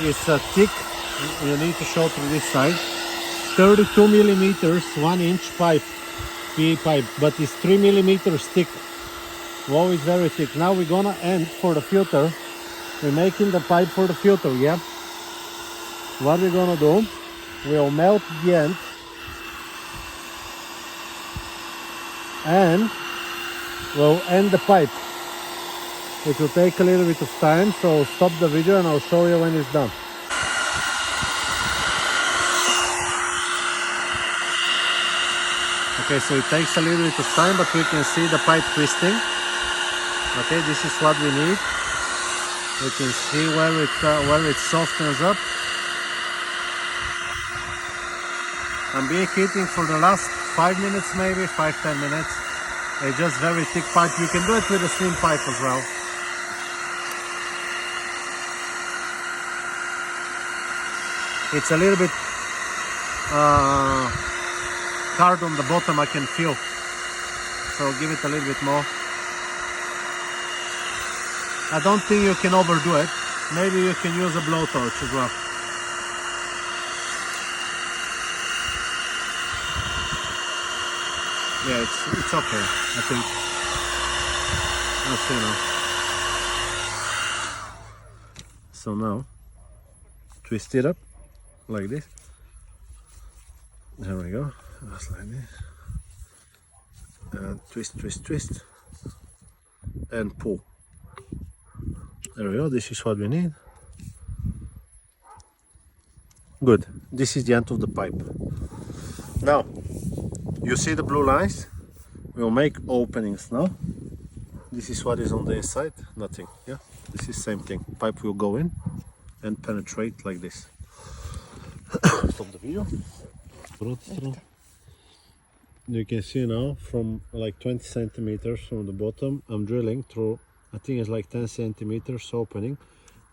is thick. You need to show through this side. 32 millimeters, 1 inch pipe, PE pipe, but it's 3 millimeters thick. Wow, is very thick. Now we're gonna end for the filter. We're making the pipe for the filter, yeah? What we're gonna do, we'll melt the end and we'll end the pipe. It will take a little bit of time, so stop the video and I'll show you when it's done. Okay, so it takes a little bit of time, but we can see the pipe twisting. Okay, this is what we need. We can see where it softens up. I'm being heating for the last 5 minutes, maybe 5-10 minutes. It's just very thick pipe. You can do it with a slim pipe as well. It's a little bit hard on the bottom, I can feel. So give it a little bit more. I don't think you can overdo it. Maybe you can use a blowtorch as well. Yeah, it's okay, I think. Let's see now. So now, twist it up like this. There we go. Just like this. And twist, twist, twist. And pull. There we go. This is what we need. Good. This is the end of the pipe. Now, you see the blue lines? We'll make openings now. This is what is on the inside. Nothing. Yeah. This is same thing. Pipe will go in and penetrate like this. Stop the video. You can see now from like 20 centimeters from the bottom, I'm drilling through, I think it's like 10 centimeters opening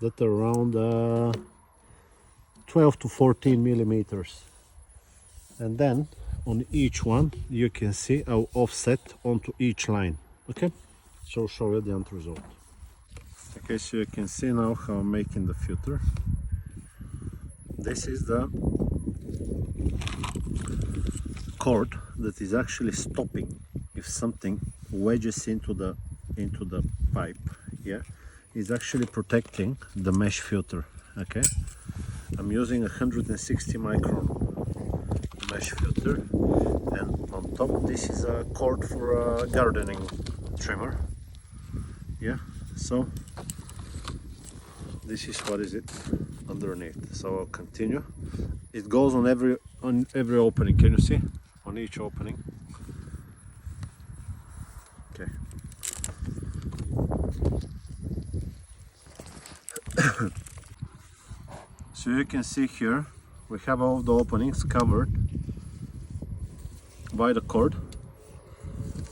that are around 12 to 14 millimeters. And then on each one you can see I'll offset onto each line. Okay, so I'll show you the end result. Okay, so you can see now how I'm making the filter. This is the cord that is actually stopping if something wedges into the pipe. Yeah, is actually protecting the mesh filter. Okay, I'm using 160 micron mesh filter, and on top this is a cord for a gardening trimmer. Yeah, so this is what is it underneath. So I'll continue. It goes on every opening. Can you see? On each opening. Okay. So you can see here we have all the openings covered by the cord.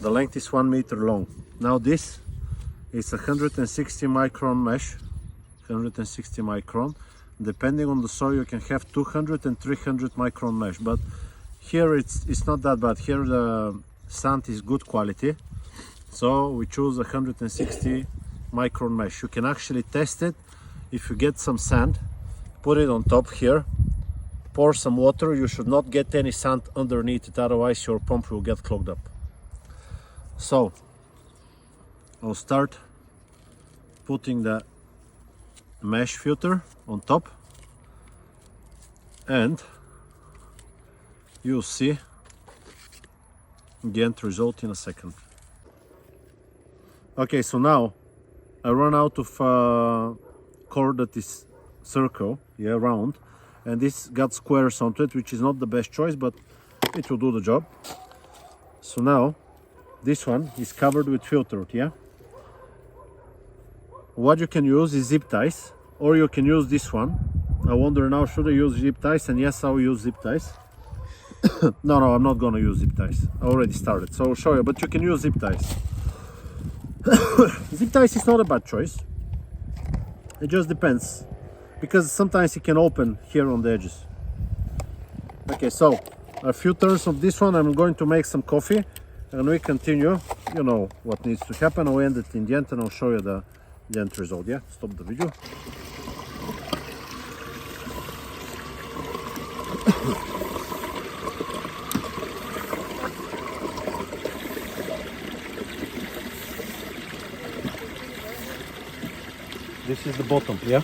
The length is 1 meter long. Now this is 160 micron mesh. 160 micron. Depending on the soil you can have 200 and 300 micron mesh, but here it's not that bad. Here the sand is good quality, so we choose 160 micron mesh. You can actually test it. If you get some sand, put it on top here, pour some water. You should not get any sand underneath it, otherwise your pump will get clogged up. So I'll start putting the mesh filter on top, and you'll see the end result in a second. Okay, so now I run out of cord that is circle, yeah, round, and this got squares onto it, which is not the best choice, but it will do the job. So now this one is covered with filter, yeah. What you can use is zip ties, or you can use this one. I wonder now, should I use zip ties? And yes, I will use zip ties. No, I'm not gonna use zip ties. I already started, so I'll show you, but you can use zip ties. Zip ties is not a bad choice. It just depends, because sometimes it can open here on the edges. Okay, so a few turns of this one. I'm going to make some coffee and we continue. You know what needs to happen. I'll end it in the end and I'll show you the end result. Yeah, stop the video. This is the bottom, yeah?